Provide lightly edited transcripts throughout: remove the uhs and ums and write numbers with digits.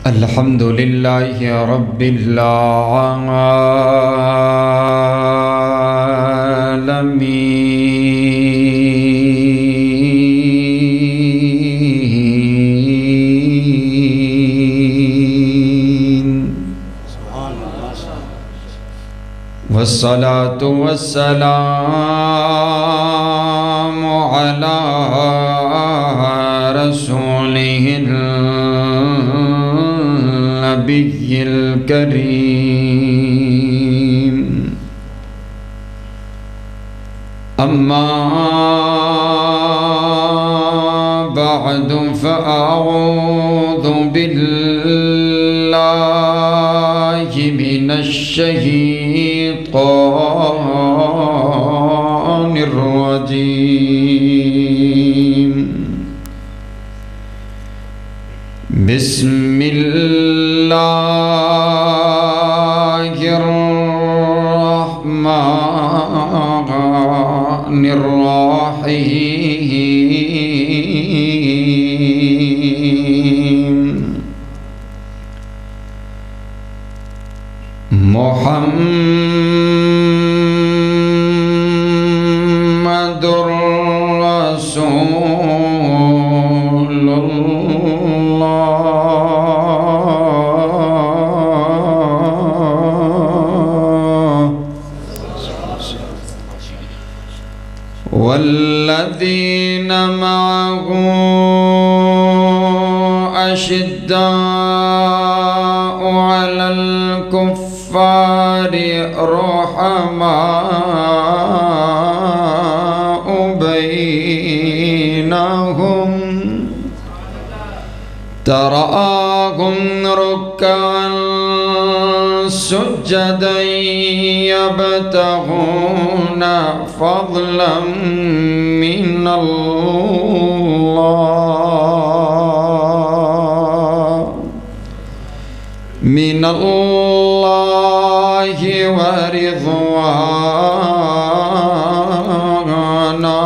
الحمد للہ رب العالمین والصلاة والسلام علی رسولہ النبی الکریم اما بعد فاعوذ باللہ من الشیطان الرجیم بسم اللہ الرحمن الرحیم محمد رسول والذین معه أشداء على الكفار رحماء بينهم تراهم ركعا سجدا يبتغون فضلا من الله ورضوانا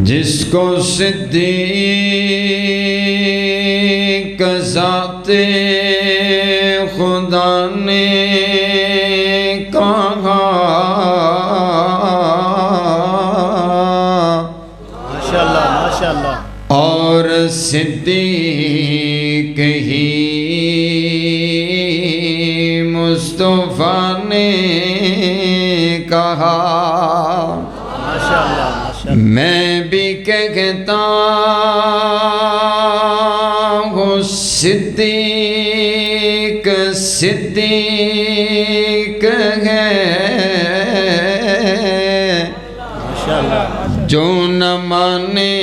جس کو صدیق ذات خدا نے کہا ماشاءاللہ ماشاءاللہ اور صدیق ہی مصطفیٰ نے کہا ماشاءاللہ میں بھی کہتا ہوں صدیق صدیق ہے جو نہ مانے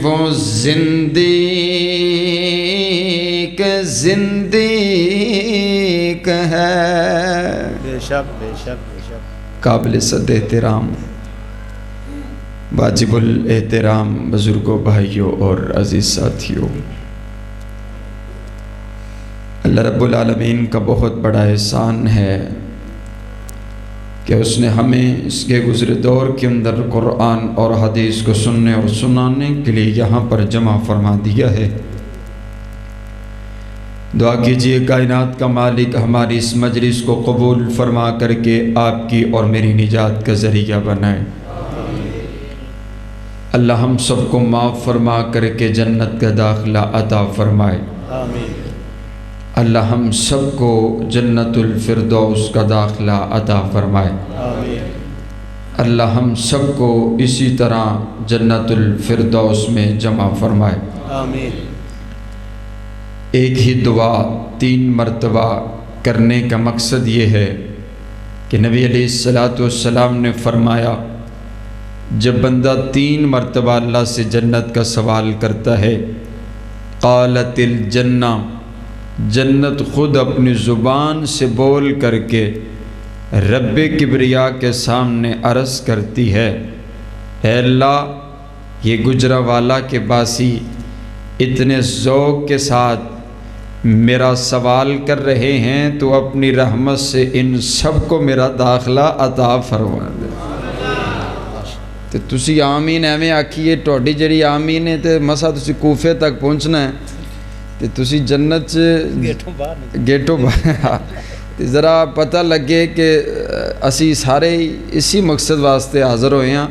وہ زندیق زندیق ہے بے شک بے شک بے شک قابل صد احترام واجب الاحترام بزرگوں بھائیوں اور عزیز ساتھیوں، اللہ رب العالمین کا بہت بڑا احسان ہے کہ اس نے ہمیں اس کے گزرے دور کے اندر قرآن اور حدیث کو سننے اور سنانے کے لیے یہاں پر جمع فرما دیا ہے۔ دعا کیجئے کائنات کا مالک ہماری اس مجلس کو قبول فرما کر کے آپ کی اور میری نجات کا ذریعہ بنائے۔ اللہ ہم سب کو معاف فرما کر کے جنت کا داخلہ عطا فرمائے۔ آمین۔ اللہ ہم سب کو جنت الفردوس کا داخلہ عطا فرمائے۔ آمین۔ اللہ ہم سب کو اسی طرح جنت الفردوس میں جمع فرمائے۔ آمین۔ ایک ہی دعا 3 مرتبہ کرنے کا مقصد یہ ہے کہ نبی علیہ السلام نے فرمایا جب بندہ 3 مرتبہ اللہ سے جنت کا سوال کرتا ہے قالت الجنہ، جنت خود اپنی زبان سے بول کر کے رب کبریا کے سامنے عرض کرتی ہے اے اللہ یہ گجرانوالہ کے باسی اتنے ذوق کے ساتھ میرا سوال کر رہے ہیں تو اپنی رحمت سے ان سب کو میرا داخلہ عطا فرما دے۔ تو تسی آمین ایویں آکھیے تہاڈی جڑی آمین ہے تے مسا تسی کوفے تک پہنچنا ہے تے تسی جنت چ گیٹوں باہر نہیں گیٹوں تے ذرا پتہ لگے کہ اسی سارے اسی مقصد واسطے حاضر ہوئے ہیں.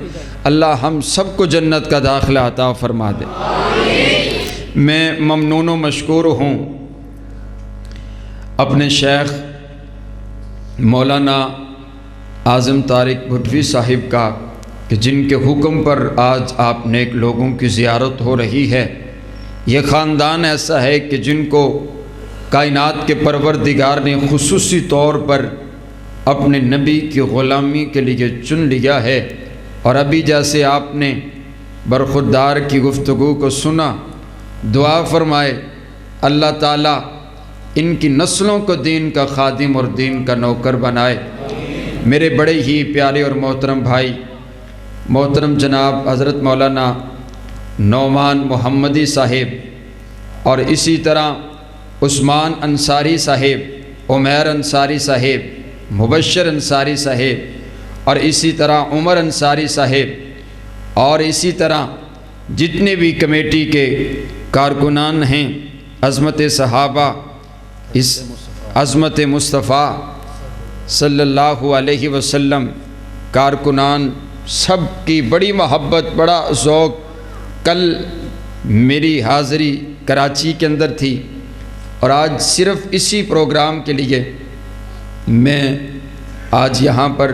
اللہ ہم سب کو جنت کا داخلہ عطا فرما دے. میں ممنون و مشکور ہوں اپنے شیخ مولانا اعظم طارق بھٹوی صاحب کا کہ جن کے حکم پر آج آپ نیک لوگوں کی زیارت ہو رہی ہے. یہ خاندان ایسا ہے کہ جن کو کائنات کے پروردگار نے خصوصی طور پر اپنے نبی کی غلامی کے لیے چن لیا ہے. اور ابھی جیسے آپ نے برخودار کی گفتگو کو سنا، دعا فرمائے اللہ تعالیٰ ان کی نسلوں کو دین کا خادم اور دین کا نوکر بنائے. میرے بڑے ہی پیارے اور محترم بھائی محترم جناب حضرت مولانا نعمان محمدی صاحب اور اسی طرح عثمان انصاری صاحب، عمیر انصاری صاحب، مبشر انصاری صاحب اور اسی طرح عمر انصاری صاحب اور اسی طرح جتنے بھی کمیٹی کے کارکنان ہیں، عظمت صحابہ، اس عظمت مصطفیٰ صلی اللہ علیہ وسلم کارکنان، سب کی بڑی محبت، بڑا ذوق. کل میری حاضری کراچی کے اندر تھی اور آج صرف اسی پروگرام کے لیے میں آج یہاں پر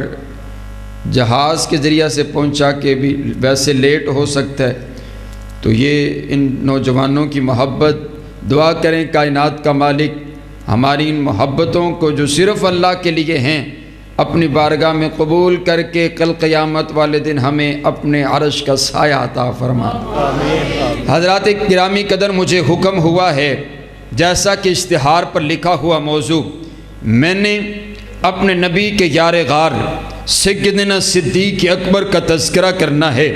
جہاز کے ذریعہ سے پہنچا کہ بھی ویسے لیٹ ہو سکتا ہے. تو یہ ان نوجوانوں کی محبت، دعا کریں کائنات کا مالک ہماری ان محبتوں کو جو صرف اللہ کے لیے ہیں اپنی بارگاہ میں قبول کر کے کل قیامت والے دن ہمیں اپنے عرش کا سایہ عطا فرما. حضرات گرامی قدر، مجھے حکم ہوا ہے جیسا کہ اشتہار پر لکھا ہوا موضوع میں نے اپنے نبی کے یار غار سیدنا صدیق اکبر کا تذکرہ کرنا ہے.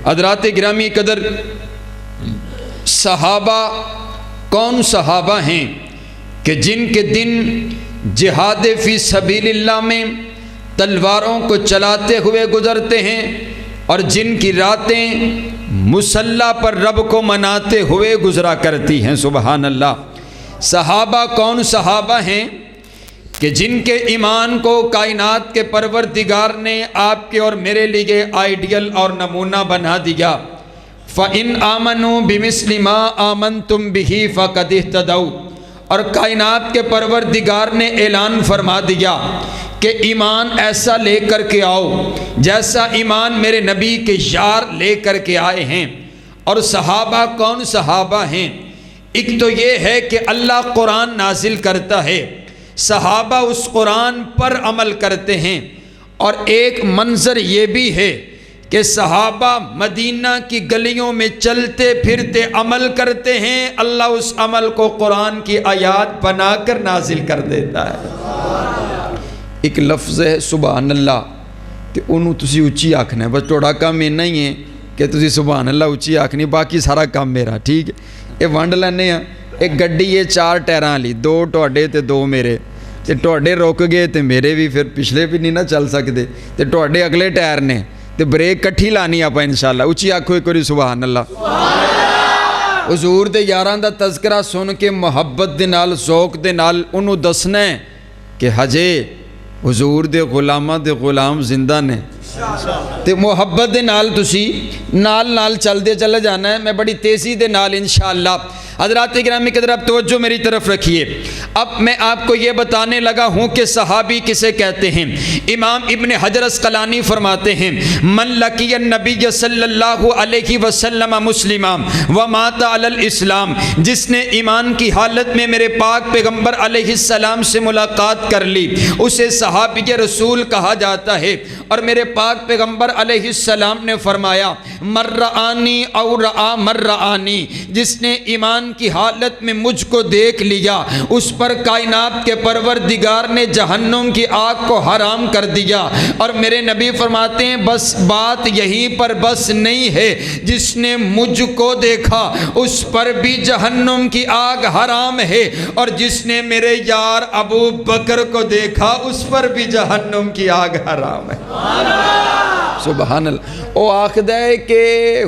حضرات گرامی قدر، صحابہ کون صحابہ ہیں کہ جن کے دن جہاد فی سبیل اللہ میں تلواروں کو چلاتے ہوئے گزرتے ہیں اور جن کی راتیں مصلی پر رب کو مناتے ہوئے گزرا کرتی ہیں. سبحان اللہ. صحابہ کون صحابہ ہیں کہ جن کے ایمان کو کائنات کے پروردگار نے آپ کے اور میرے لیے آئیڈیل اور نمونہ بنا دیا. فَإِنْ آمَنُوا بِمِثْلِ مَا آمَنْتُمْ بِهِ فَقَدْ اهْتَدَوْا. اور کائنات کے پروردگار نے اعلان فرما دیا کہ ایمان ایسا لے کر کے آؤ جیسا ایمان میرے نبی کے یار لے کر کے آئے ہیں. اور صحابہ کون صحابہ ہیں؟ ایک تو یہ ہے کہ اللہ قرآن نازل کرتا ہے، صحابہ اس قرآن پر عمل کرتے ہیں. اور ایک منظر یہ بھی ہے کہ صحابہ مدینہ کی گلیوں میں چلتے پھرتے عمل کرتے ہیں، اللہ اس عمل کو قرآن کی آیات بنا کر نازل کر دیتا ہے. ایک لفظ ہے سبحان اللہ، تے انہوں تسی اچھی آکھنا ہے. بس توڑا کام اینا ہی ہے کہ تسی سبحان اللہ اچھی آکھنی، باقی سارا کام میرا. ٹھیک ہے، یہ ونڈ لینے ہیں. ایک گڈی یہ 4 ٹائراں لی، 2 توڑے تے 2 میرے. تے توڑے روک گئے تے میرے بھی پھر پچھلے بھی نہیں نہ چل سکتے. تے توڑے اگلے ٹائر نے تے بریک کٹھی لانی آپ انشاءاللہ. اچھی آکھو ایک کوئی سبحان اللہ. حضور دے یاراں دا تذکرہ سن کے محبت دے نال ذوق دے نال انہوں دسنا ہے کہ ہجے حضور دے غلامہ دے غلام زندہ نے تے محبت دے نال تسی نال چل دے چلے جانا ہے. میں بڑی تیزی دے نال انشاءاللہ. حضرات گرامی قدر اب توجہ میری طرف رکھیے. اب میں آپ کو یہ بتانے لگا ہوں کہ صحابی کسے کہتے ہیں. امام ابن حجر اسقلانی فرماتے ہیں من لقی النبی صلی اللہ علیہ وسلم مسلما ومات علی الاسلام، جس نے ایمان کی حالت میں میرے پاک پیغمبر علیہ السلام سے ملاقات کر لی اسے صحابی رسول کہا جاتا ہے. اور میرے پاک پیغمبر علیہ السلام نے فرمایا من رآنی او رآ من رآنی، جس نے ایمان کی حالت میں مجھ کو دیکھ لیا اس پر کائنات کے پروردگار نے جہنم کی آگ کو حرام کر دیا. اور میرے نبی فرماتے ہیں بس بات یہیں پر بس نہیں ہے، جس نے مجھ کو دیکھا اس پر بھی جہنم کی آگ حرام ہے، اور جس نے میرے یار ابو بکر کو دیکھا اس پر بھی جہنم کی آگ حرام ہے. سبحان اللہ۔ او آخدہ ہے کہ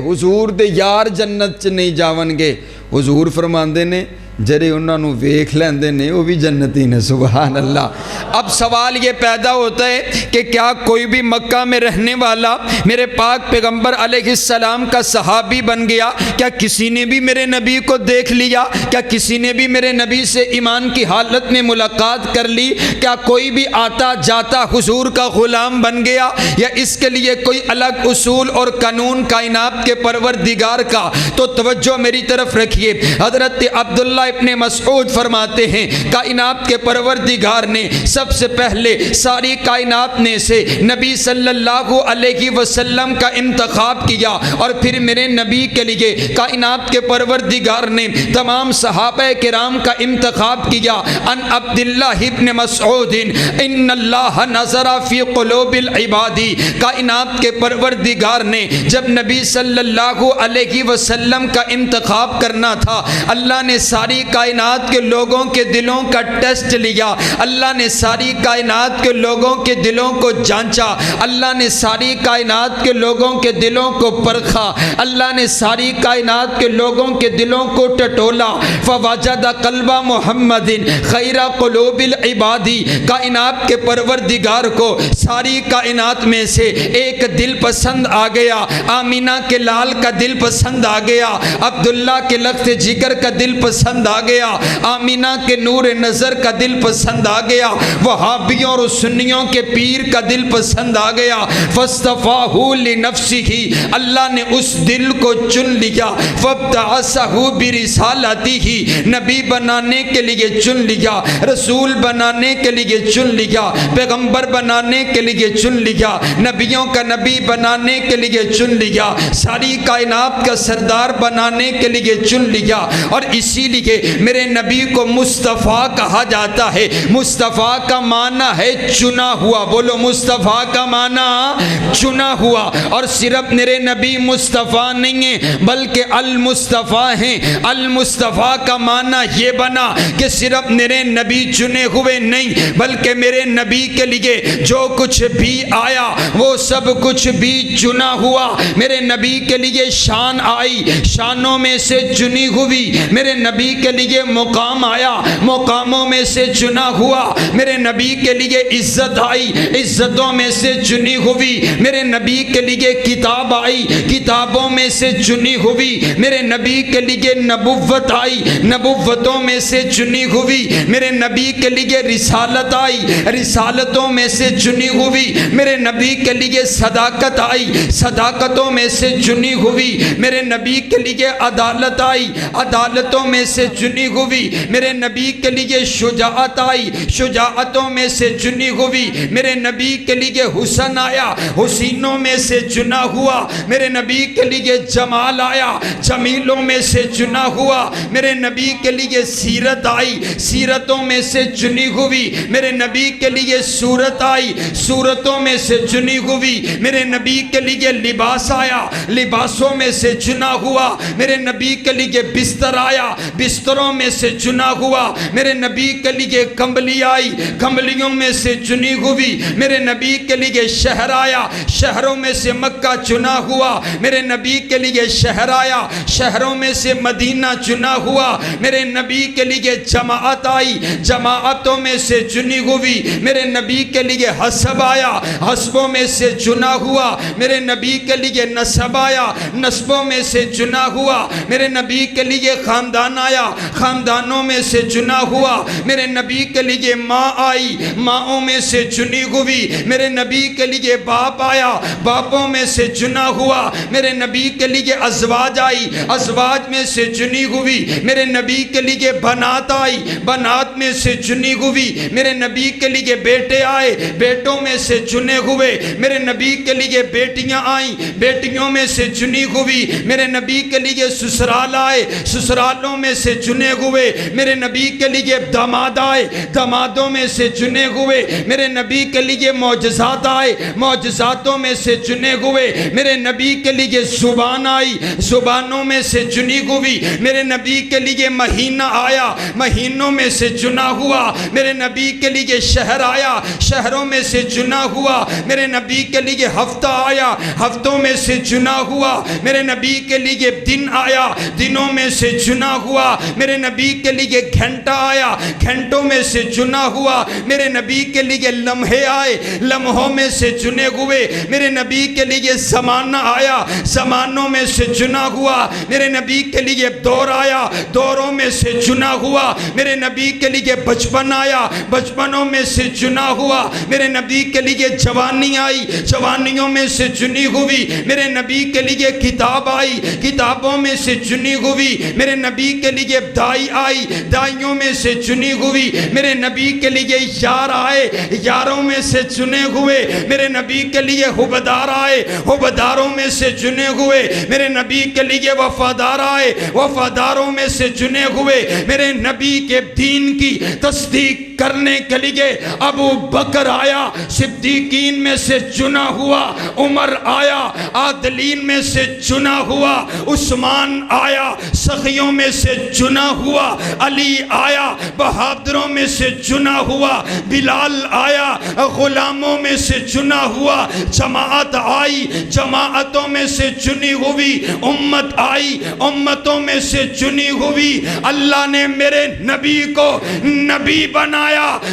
حضور دے یار جنت چ نہیں جاون گے، حضور فرماندے نے جڑے انہاں نو ویکھ لیندے نے وہ بھی جنتی نے، سبحان اللہ۔ اب سوال یہ پیدا ہوتا ہے کہ کیا کوئی بھی مکہ میں رہنے والا میرے پاک پیغمبر علیہ السلام کا صحابی بن گیا؟ کیا کسی نے بھی میرے نبی کو دیکھ لیا؟ کیا کسی نے بھی میرے نبی سے ایمان کی حالت میں ملاقات کر لی؟ کیا کوئی بھی آتا جاتا حضور کا غلام بن گیا؟ یا اس کے لیے کوئی الگ اصول اور قانون کائنات کے پروردگار کا؟ تو توجہ میری طرف رکھیے، حضرت عبداللہ ابن مسعود فرماتے ہیں کائنات کے پروردگار نے سب سے پہلے ساری کائنات میں سے نبی صلی اللہ علیہ وسلم کا انتخاب کیا، اور پھر میرے نبی کے لیے کائنات کے پروردگار نے تمام صحابہ کرام کا انتخاب کیا۔ ان عبداللہ ابن مسعود ان اللہ نظر فی قلوب العباد، کائنات کے پروردگار نے جب نبی صلی اللہ علیہ وسلم کا انتخاب کرنا تھا، اللہ نے ساری کائنات کے لوگوں کے دلوں کا ٹیسٹ لیا، اللہ نے ساری کائنات کے لوگوں کے دلوں کو جانچا، اللہ نے ساری کائنات کے لوگوں کے دلوں کو پرکھا، اللہ نے ساری کائنات کے لوگوں کے دلوں کو ٹٹولا، فوجد قلب محمد خیر قلوب العباد، کائنات کے پروردگار کو ساری کائنات میں سے ایک دل پسند آ گیا، آمینہ کے لال کا دل پسند آ گیا، عبداللہ کے لخت جگر کا دل پسند آ گیا، آمینہ کے نور نظر کا دل پسند آ گیا، وہابیوں اور سنیوں کے پیر کا دل پسند آ گیا، فاصطفاہ لنفسہ، اللہ نے اس دل کو چن لیا، فابتعثہ برسالتہ، نبی بنانے کے لیے چن لیا، رسول بنانے کے لیے چن لیا، پیغمبر بنانے کے لیے چن لیا، نبیوں کا نبی بنانے کے لیے چن لیا، ساری کائنات کا سردار بنانے کے لیے چن لیا۔ اور اسی لیے میرے نبی کو مصطفیٰ کہا جاتا ہے۔ مصطفیٰ کا معنی ہے چنا ہوا، بولو مصطفیٰ کا معنی چنا ہوا۔ اور صرف میرے نبی مصطفیٰ نہیں ہیں بلکہ المصطفیٰ ہیں۔ المصطفیٰ کا معنی یہ بنا کہ صرف میرے نبی چنے ہوئے نہیں بلکہ میرے نبی کے لیے جو کچھ بھی آیا وہ سب کچھ بھی چنا ہوا۔ میرے نبی کے لیے شان آئی، شانوں میں سے چنی ہوئی، میرے نبی کے لیے مقام آیا، مقاموں میں سے چنا ہوا، میرے نبی کے لیے عزت آئی، عزتوں میں سے چنی ہوئی، میرے نبی کے لیے کتاب آئی، کتابوں میں سے چنی ہوئی، میرے نبی کے لیے نبوت آئی، نبوتوں میں سے چنی ہوئی، میرے نبی کے لیے رسالت آئی، رسالتوں میں سے چنی ہوئی، میرے نبی کے لیے صداقت آئی، صداقتوں میں سے چنی ہوئی، میرے نبی کے لیے عدالت آئی، عدالتوں میں سے چنی ہوئی، میرے نبی کے لیے شجاعت آئی، شجاعتوں میں سے چنی ہوئی، میرے نبی کے لیے حسن آیا، حسینوں میں سے چنا ہوا، میرے نبی کے لیے جمال آیا، جمیلوں میں سے چنا ہوا، میرے نبی کے لیے سیرت آئی، سیرتوں میں سے چنی ہوئی، میرے نبی کے لیے صورت آئی، صورتوں میں سے چنی ہوئی، میرے نبی کے لیے لباس آیا، لباسوں میں سے چنا ہوا، میرے نبی کے لیے بستر آیا، بستروں میں سے چنا ہوا، میرے نبی کے لیے کمبلی آئی، کمبلیوں میں سے چنی ہوئی، میرے نبی کے لیے شہر آیا، شہروں میں سے مکہ چنا ہوا، میرے نبی کے لیے شہر آیا، شہروں میں سے مدینہ چنا ہوا، میرے نبی کے لیے جماعت آئی، جماعتوں میں سے چنی ہوئی، میرے نبی کے لیے حسب آیا، حسبوں میں سے چنا ہوا، میرے نبی کے لیے نسب آیا، نسبوں میں سے چنا ہوا، میرے نبی کے لیے خاندان آیا، خاندانوں میں سے چنا ہوا، میرے نبی کے لیے ماں آئی، ماؤں میں سے چنی ہوئی، میرے نبی کے لیے باپ آیا، باپوں میں سے چنا ہوا، میرے نبی کے لیے ازواج آئی، ازواج میں سے چنی ہوئی، میرے نبی کے لیے بنات آئی، بنات میں سے چنی ہوئی، میرے نبی کے لیے بیٹے آئے، بیٹوں میں سے چنے ہوئے، میرے نبی کے لیے بیٹیاں آئیں، بیٹیوں میں سے چنی ہوئی، میرے نبی کے لیے سسرال آئے، سسرالوں میں سے چنے ہوئے میرے نبی کے لیے داماد آئے، دامادوں میں سے چنے ہوئے میرے نبی کے لیے معجزات آئے، معجزاتوں میں سے چنے ہوئے میرے نبی کے لیے زبان آئی، زبانوں میں سے چنی ہوئی میرے نبی کے لیے مہینہ آیا، مہینوں میں سے چنا ہوا میرے نبی کے لیے شہر آیا، شہروں میں سے چنا ہوا میرے نبی کے لیے ہفتہ آیا، ہفتوں میں سے چنا ہوا میرے نبی کے لیے دن آیا، دنوں میں سے چنا ہوا میرے نبی کے لیے گھنٹہ آیا، گھنٹوں میں سے چنا ہوا میرے نبی کے لیے لمحے آئے، لمحوں میں سے چنے ہوئے میرے نبی کے لیے زمانہ آیا، زمانوں میں سے چنا ہوا میرے نبی کے لیے دور آیا، دوروں میں سے چنا ہوا میرے نبی کے لیے بچپن آیا، بچپنوں میں سے چنا ہوا میرے نبی کے لیے جوانی آئی، جوانیوں میں سے چنی ہوئی میرے نبی کے لیے کتاب آئی، کتابوں میں سے چنی ہوئی میرے نبی کے لیے دائی آئی، دائیوں میں سے چنی ہوئی میرے نبی کے لیے یار آئے، یاروں میں سے چنے ہوئے میرے نبی کے لیے حبدار آئے، حبداروں میں سے چنے ہوئے میرے نبی کے لیے وفادار آئے، وفاداروں میں سے چنے ہوئے میرے نبی کے دین کی تصدیق کرنے کے لیے ابو بکر آیا، صدیقین میں سے چنا ہوا عمر آیا، عادلین میں سے چنا ہوا عثمان آیا، سخیوں میں سے چنا ہوا علی آیا، بہادروں میں سے چنا ہوا بلال آیا، غلاموں میں سے چنا ہوا جماعت آئی، جماعتوں میں سے چنی ہوئی امت آئی، امتوں میں سے چنی ہوئی اللہ نے میرے نبی کو نبی بنایا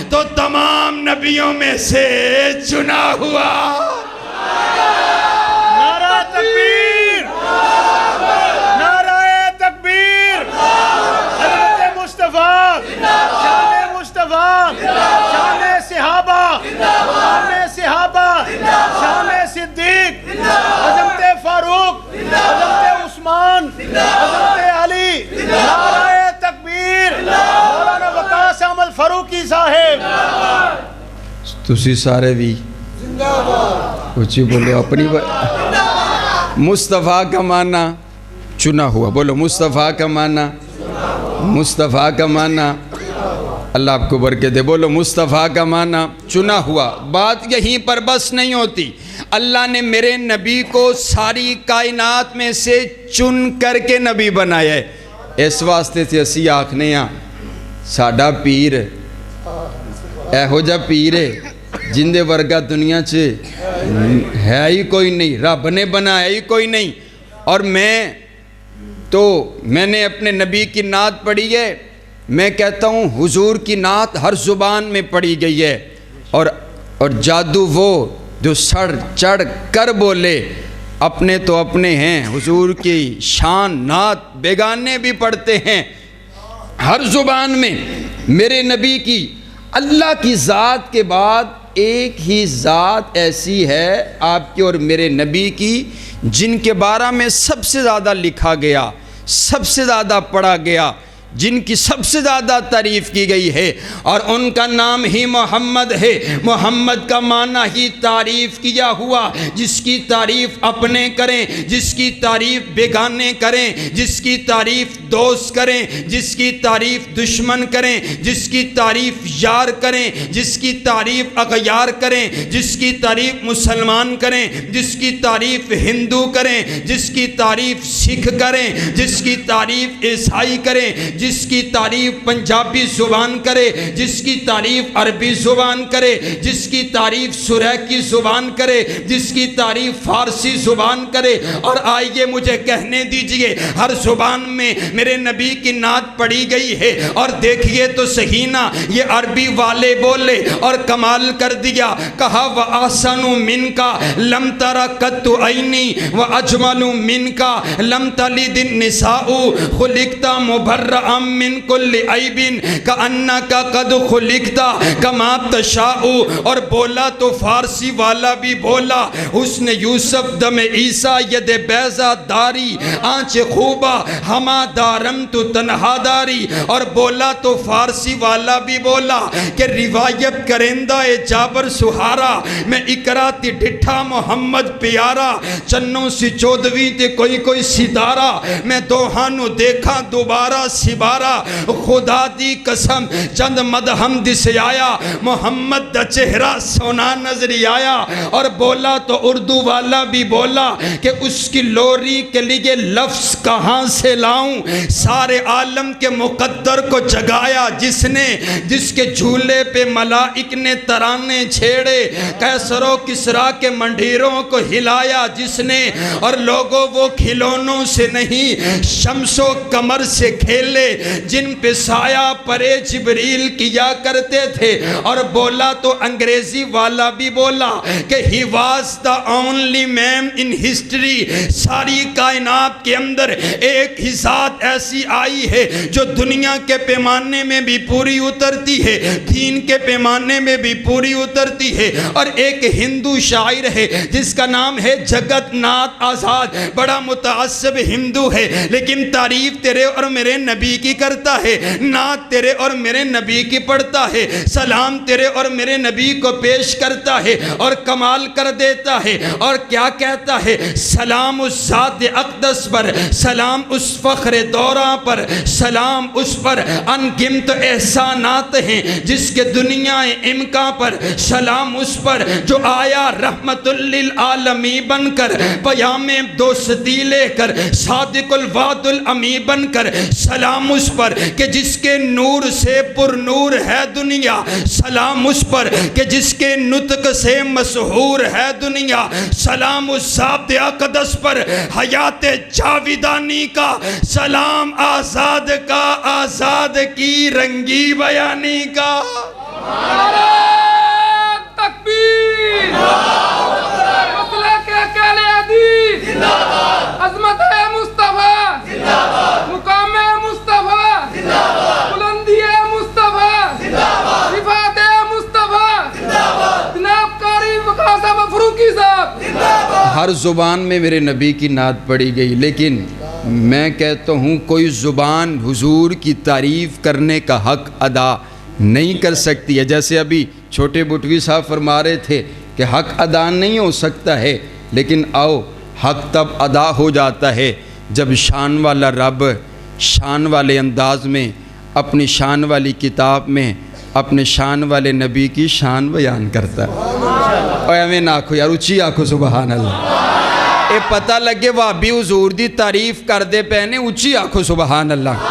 تو تمام نبیوں میں سے چنا ہوا۔ نعرہ تکبیر، نعرہ تکبیر، حضرت مصطفیٰ، شان مصطفیٰ، شان صحابہ، شان صحابہ، شان صدیق، حضرت فاروق، حضرت عثمان، حضرت علی، نعرہ تکبیر، مولانا وقاص احمد فاروقی صاحب۔ تسی سارے بھی اچھی بولو اپنی مصطفیٰ کا معنی چنا ہوا، بولو مصطفیٰ کا معنی، مصطفیٰ کا معنی اللہ آپ کو برکت دے، بولو مصطفیٰ کا معنی چنا ہوا۔ بات یہیں پر بس نہیں ہوتی، اللہ نے میرے نبی کو ساری کائنات میں سے چن کر کے نبی بنایا ہے۔ اس واسطے سے اسی آکھنے ہاں ساڈا پیر اے ہو جا پیر ہے جن دے ورگا دنیا چھے ہے ہی کوئی نہیں، رب نے بنایا ہی کوئی نہیں۔ اور میں نے اپنے نبی کی نعت پڑھی ہے، میں کہتا ہوں حضور کی نعت ہر زبان میں پڑھی گئی ہے، اور جادو وہ جو سر چڑھ کر بولے، اپنے تو اپنے ہیں، حضور کی شان نعت بیگانے بھی پڑھتے ہیں ہر زبان میں۔ میرے نبی کی اللہ کی ذات کے بعد ایک ہی ذات ایسی ہے آپ کی اور میرے نبی کی جن کے بارے میں سب سے زیادہ لکھا گیا، سب سے زیادہ پڑھا گیا، جن کی سب سے زیادہ تعریف کی گئی ہے، اور ان کا نام ہی محمد ہے۔ محمد کا معنی ہی تعریف کیا ہوا، جس کی تعریف اپنے کریں، جس کی تعریف بیگانے کریں، جس کی تعریف دوست کریں، جس کی تعریف دشمن کریں، جس کی تعریف یار کریں، جس کی تعریف اغیار کریں، جس کی تعریف مسلمان کریں، جس کی تعریف ہندو کریں، جس کی تعریف سکھ کریں، جس کی تعریف عیسائی کریں، جس کی تعریف پنجابی زبان کرے، جس کی تعریف عربی زبان کرے، جس کی تعریف سریکی زبان کرے، جس کی تعریف فارسی زبان کرے۔ اور آئیے مجھے کہنے دیجئے ہر زبان میں میرے نبی کی نعت پڑھی گئی ہے، اور دیکھیے تو صحیح نا، یہ عربی والے بولے اور کمال کر دیا، کہا وَآسَنُ مِنْكَ لَمْ تَرَ قَطُّ عَيْنِي وَأَجْمَلُ مِنْكَ لَمْ تَلِدِ النِّسَاءُ خُلِقْتَ مُبَرَّأً من کل عیب کأنک قد خلقت کما تشاء۔ اور بولا تو فارسی والا بھی بولا، حسن یوسف دم عیسیٰ ید بیضا داری آنچ خوبہ ہما دا سارم تو تنہا داری، اور بولا تو فارسی والا بھی بولا کہ روایت کرندہ جابر سہارا، میں اقرا تی ڈٹھا محمد پیارا، چنوں سی چودویں تے کوئی کوئی ستارہ، میں دوہانو دیکھا دوبارہ سبارہ، خدا دی قسم چند مدہم دسے آیا، محمد دا چہرہ سونا نظری آیا، اور بولا تو اردو والا بھی بولا کہ اس کی لوری کے لیے لفظ کہاں سے لاؤں، سارے عالم کے مقدر کو جگایا جس نے، جس کے جھولے پہ ملائک نے ترانے چھیڑے، قیصر و کسریٰ کے منڈیروں کو ہلایا جس نے، اور لوگوں وہ کھلونوں سے نہیں شمس و قمر سے کھیلے جن پہ سایہ پرے جبریل کیا کرتے تھے، اور بولا تو انگریزی والا بھی بولا کہ he was the only man in history، ساری کائنات کے اندر ایک ہی ذات ایسی آئی ہے جو دنیا کے پیمانے میں بھی پوری اترتی ہے، دین کے پیمانے میں بھی پوری اترتی ہے، اور ایک ہندو شاعر ہے جس کا نام ہے جگت ناتھ آزاد، بڑا متعصب ہندو ہے لیکن تعریف تیرے اور میرے نبی کی کرتا ہے، نعت تیرے اور میرے نبی کی پڑھتا ہے، سلام تیرے اور میرے نبی کو پیش کرتا ہے، اور کمال کر دیتا ہے، اور کیا کہتا ہے، سلام اس ذات اقدس پر، سلام اس فخر دورہ پر، سلام اس پر انگنت احسانات ہیں جس کے دنیا امکان پر، سلام اس پر جو آیا رحمت للعالمی بن کر، پیام دوستی لے کر، صادق الوعد الامی بن کر، سلام اس پر کہ جس کے نور سے پر نور ہے دنیا، سلام اس پر کہ جس کے نطق سے مسحور ہے دنیا، سلام اس ذات اقدس پر حیات جاویدانی کا، سلام آزاد کا، آزاد کی رنگی بیانی کا۔ تکبیر، مسلک اہل حدیث، عظمت مصطفیٰ، مقام مصطفیٰ، بلندی مصطفیٰ، رفعت مصطفیٰ، جناب قاری وقاص فاروقی صاحب۔ ہر زبان میں میرے نبی کی نعت پڑھی گئی، لیکن میں کہتا ہوں کوئی زبان حضور کی تعریف کرنے کا حق ادا نہیں کر سکتی ہے، جیسے ابھی چھوٹے بٹوی صاحب فرما رہے تھے کہ حق ادا نہیں ہو سکتا ہے، لیکن آؤ حق تب ادا ہو جاتا ہے جب شان والا رب شان والے انداز میں اپنی شان والی کتاب میں اپنے شان والے نبی کی شان بیان کرتا ہے۔ اور ہمیں نہ آکھو یار، اچھی آکھو سبحان اللہ، اے پتہ لگے وہابی حضور دی تعریف کر دے پہنے، اچھی آکھو سبحان اللہ۔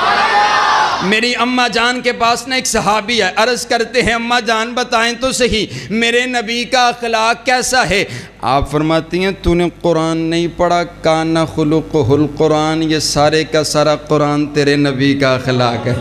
میری اماں جان کے پاس نہ ایک صحابی ہے، عرض کرتے ہیں اماں جان بتائیں تو صحیح میرے نبی کا اخلاق کیسا ہے؟ آپ فرماتی ہیں تو نے قرآن نہیں پڑھا، کان خلقہ القرآن، یہ سارے کا سارا قرآن تیرے نبی کا اخلاق ہے،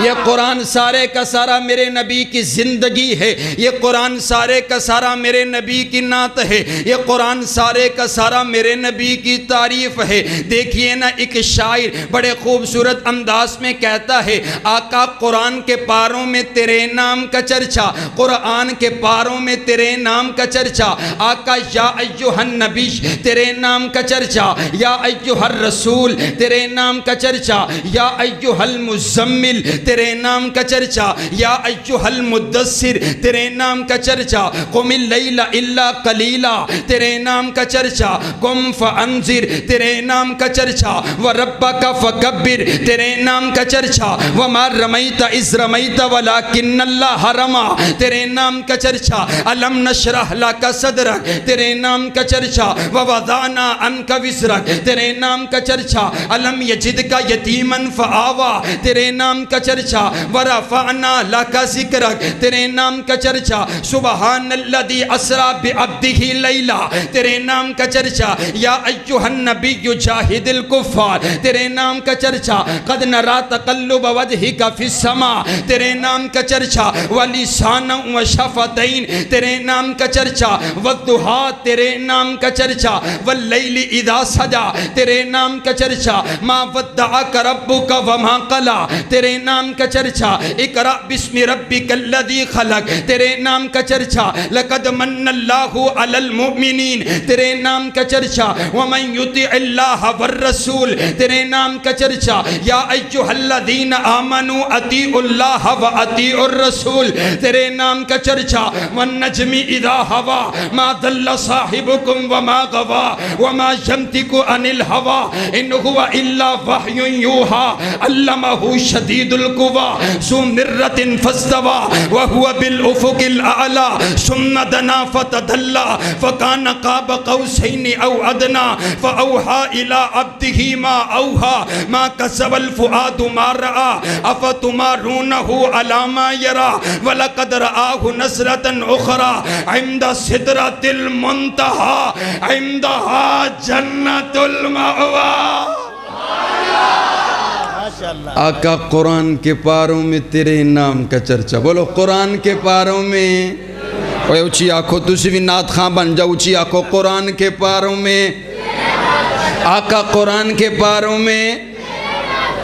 یہ قرآن سارے کا سارا میرے نبی کی زندگی ہے، یہ قرآن سارے کا سارا میرے نبی کی نعت ہے، یہ قرآن سارے کا سارا میرے نبی کی تعریف ہے۔ دیکھیے نا ایک شاعر بڑے خوبصورت انداز میں کہتا ہے، آقا قرآن کے پاروں میں تیرے نام کا چرچا، قرآن کے پاروں میں تیرے نام کا چرچا، آقا یا ایوہ النبی تیرے نام کا چرچا، یا ایوہ الرسول تیرے نام کا چرچا، یا ایوہ المزمل تیرے نام کا چرچا، یا ایوہ المدثر تیرے نام کا چرچا، قم اللیل الا قلیلا تیرے نام کا چرچا، قم فانذر تیرے نام کا چرچا، وربک فکبر تیرے نام کا چرچا، وما رمیت اذ رمیت ولکن اللہ رمی تیرے نام کا چرچا، الم نشرح لک صدرک تیرے نام کا چرچا، ووضعنا عنک وزرک تیرے نام کا چرچا، الم یجدک یتیما فآوی تیرے نام کا چرچا، ورفعنا لک ذکرک تیرے نام کا چرچا، سبحان الذی اسری بعبدہ لیلا تیرے نام کا چرچا، یا ایھا النبی جاہد الکفار تیرے نام کا چرچا، قد نری تقلب وجہک فی السما تیرے نام کا چرچا، ولسانا و شفتین تیرے نام کا چرچا، والضحیٰ تیرے نام کا چرچا، واللیل اذا سجا تیرے نام کا چرچا، ما ودعک ربک وما قلی تیرے نام کا چرچا، اقرأ باسم ربک الذی خلق تیرے نام کا چرچا، لقد من اللہ علی المؤمنین تیرے نام کا چرچا، ومن یطع اللہ والرسول تیرے نام کا چرچا، یا ایھا الذین آمنوا اطیعوا اللہ واطیعوا الرسول تیرے نام کا چرچا، والنجم اذا ہوا ما ضل صاحبکم وما غوا وما ینطق عن الہوی ان هو الا وحی یوحی علمہ شدید القوی ذو مرۃ فاستوی وهو بالافق الاعلی ثم دنا فتدلی فکان قاب قوسین او ادنی فاوحی الی عبده ما اوحی ما کسب الفؤاد ما رأى افتمارونه على ما يرى ولقد رآه نصرة أخرى عند سدرة المنتهى عندها جنة المأوى۔ آقا قرآن کے پاروں میں تیرے نام کا چرچا، بولو قرآن کے پاروں میں، اوے اچھی آنکھو تسی بھی نعت خاں بن جاؤ، اچھی آنکھو قرآن کے پاروں میں، آقا قرآن کے پاروں میں،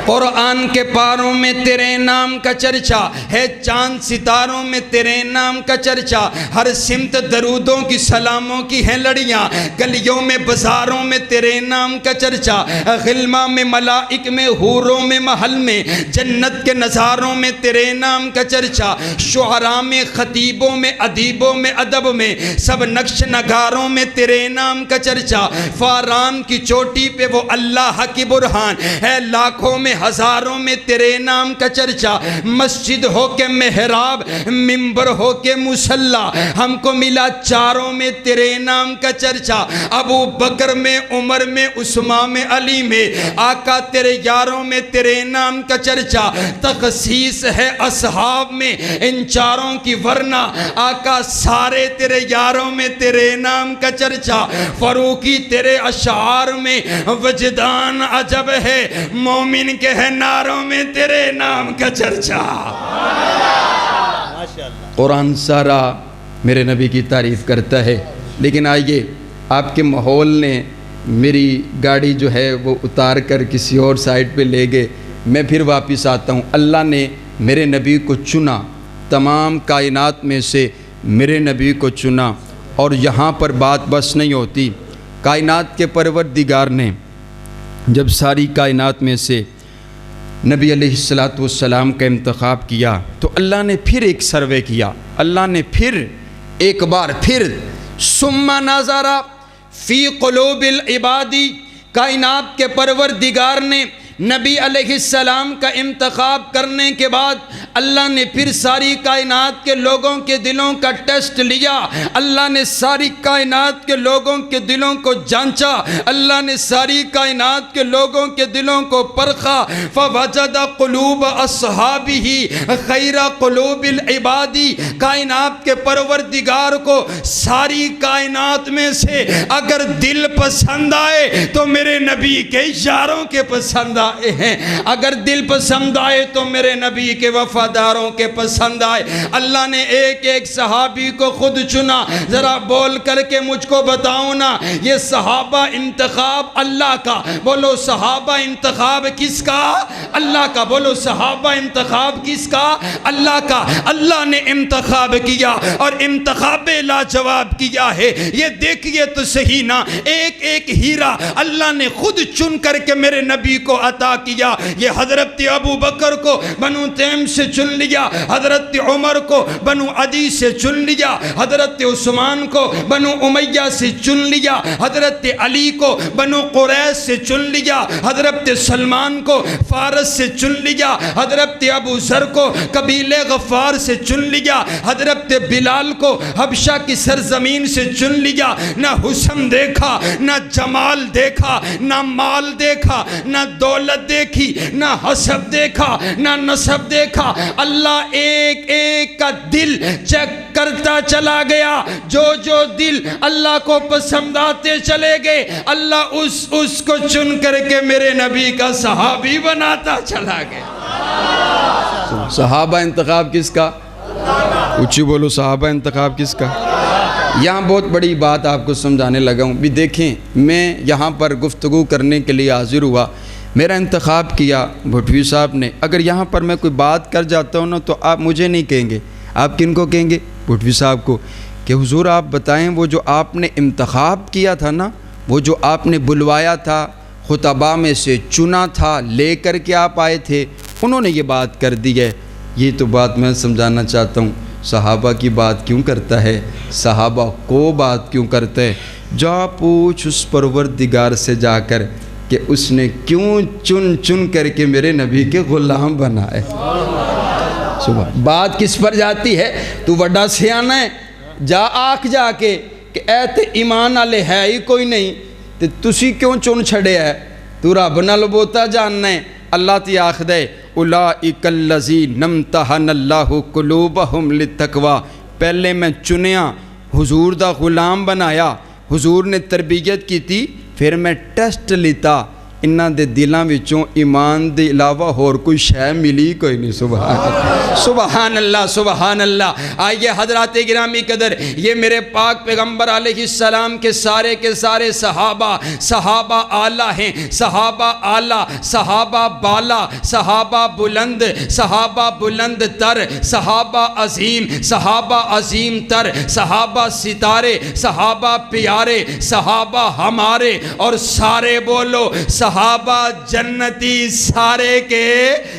قرآن کے پاروں میں تیرے نام کا چرچا ہے، چاند ستاروں میں تیرے نام کا چرچا، ہر سمت درودوں کی سلاموں کی ہیں لڑیاں، گلیوں میں بازاروں میں تیرے نام کا چرچا، غلمہ میں ملائک میں حوروں میں محل میں جنت کے نظاروں میں تیرے نام کا چرچا، شعراء میں خطیبوں میں ادیبوں میں ادب میں سب نقش نگاروں میں تیرے نام کا چرچا، فاران کی چوٹی پہ وہ اللہ کی برہان ہے، لاکھوں میں ہزاروں میں تیرے نام کا چرچا، مسجد ہو کے محراب منبر ہو کے مصلی ہم کو ملا چاروں میں تیرے نام کا چرچا، ابو بکر میں عمر میں عثمان میں علی میں آقا تیرے یاروں میں تیرے نام کا چرچا، تخصیص ہے اصحاب میں ان چاروں کی ورنہ آقا سارے تیرے یاروں میں تیرے نام کا چرچا، فاروقی تیرے اشعار میں وجدان عجب ہے، مومن کے ہے ناروں میں تیرے نام کا چرچا۔ قرآن سارا میرے نبی کی تعریف کرتا ہے، لیکن آئیے آپ کے ماحول نے میری گاڑی جو ہے وہ اتار کر کسی اور سائٹ پہ لے گئے، میں پھر واپس آتا ہوں۔ اللہ نے میرے نبی کو چنا، تمام کائنات میں سے میرے نبی کو چنا، اور یہاں پر بات بس نہیں ہوتی، کائنات کے پروردگار نے جب ساری کائنات میں سے نبی علیہ السلام کا انتخاب کیا تو اللہ نے پھر ایک سروے کیا، اللہ نے پھر ایک بار پھر ثم نظر فی قلوب العباد، کائنات کے پروردگار نے نبی علیہ السلام کا انتخاب کرنے کے بعد اللہ نے پھر ساری کائنات کے لوگوں کے دلوں کا ٹیسٹ لیا، اللہ نے ساری کائنات کے لوگوں کے دلوں کو جانچا، اللہ نے ساری کائنات کے لوگوں کے دلوں کو پرکھا، فوجد قلوب اصحابہ خیر قلوب العباد، کائنات کے پروردگار کو ساری کائنات میں سے اگر دل پسند آئے تو میرے نبی کے یاروں کے پسند آئے ہیں، اگر دل پسند آئے تو میرے نبی کے وفاداروں کے پسند آئے۔ اللہ نے ایک ایک صحابی کو خود چنا، ذرا بول کر کے مجھ کو بتاؤ نا، یہ صحابہ انتخاب اللہ کا، بولو صحابہ انتخاب کس کا؟ اللہ کا، بولو صحابہ انتخاب کس کا؟ اللہ کا۔ اللہ نے انتخاب کیا اور انتخاب لاجواب کیا ہے، یہ دیکھئے تو صحیح نا، ایک ایک ہیرا اللہ نے خود چن کر کے میرے نبی کو عطا کیا۔ یہ حضرت ابو بکر کو بنو تیم سے چن لیا، حضرت عمر کو بنو عدی سے چن لیا، حضرت عثمان کو بنو امیہ سے چن لیا، حضرت علی کو بنو قریش سے چن لیا، حضرت سلمان کو فارس سے چن لیا، حضرت ابو ذر کو قبیلہ غفار سے چن لیا، حضرت بلال کو حبشہ کی سرزمین سے چن لیا۔ نہ حسن دیکھا، نہ جمال دیکھا، نہ مال دیکھا، نہ دولت دیکھی، نہ حسب دیکھا، نہ نسب دیکھا، اللہ ایک ایک کا دل چیک کرتا چلا گیا، جو جو دل اللہ کو پسند آتے چلے گئے اللہ اس کو چن کر کے میرے نبی کا صحابی بناتا چلا گیا۔ صحابہ انتخاب کس کا؟ اونچی بولو، صحابہ انتخاب کس کا؟ یہاں بہت بڑی بات آپ کو سمجھانے لگا ہوں بھی. دیکھیں، میں یہاں پر گفتگو کرنے کے لیے حاضر ہوا، میرا انتخاب کیا بھٹوی صاحب نے. اگر یہاں پر میں کوئی بات کر جاتا ہوں نا تو آپ مجھے نہیں کہیں گے، آپ کن کو کہیں گے؟ بھٹوی صاحب کو، کہ حضور آپ بتائیں وہ جو آپ نے انتخاب کیا تھا نا، وہ جو آپ نے بلوایا تھا، خطباء میں سے چنا تھا، لے کر کے آپ آئے تھے، انہوں نے یہ بات کر دی ہے. یہ تو بات میں سمجھانا چاہتا ہوں. صحابہ کی بات کیوں کرتا ہے؟ صحابہ کو بات کیوں کرتا ہے؟ جا پوچھ اس پروردگار سے جا کر کہ اس نے کیوں چن چن کر کے میرے نبی کے غلام بنائے. صبح بات کس پر جاتی ہے؟ تو وڈا سیانا ہے، جا آکھ جا کے کہ اے تے ایمان والے ہے ہی کوئی نہیں تے تسی کیوں چن چھڑے ہے؟ تو رب نال بوتا جاننا ہے. اللہ تی آکھ دے اولئک الذین امتحن اللہ قلوبہم للتقوی. پہلے میں چنیا، حضور دا غلام بنایا، حضور نے تربیت کی تھی، پھر میں ٹیسٹ لیتا انہاں دے دلاں وچوں ایمان دے علاوہ اور کوئی شے ملی کوئی نہیں. سبحان اللہ، سبحان اللہ، سبحان اللہ. آئیے حضرات گرامی قدر، یہ میرے پاک پیغمبر علیہ السلام کے سارے صحابہ اعلیٰ ہیں. صحابہ اعلیٰ، صحابہ بالا، صحابہ بلند تر، صحابہ عظیم تر، صحابہ ستارے، صحابہ پیارے، صحابہ ہمارے، اور سارے بولو صحابہ جنتی. سارے کے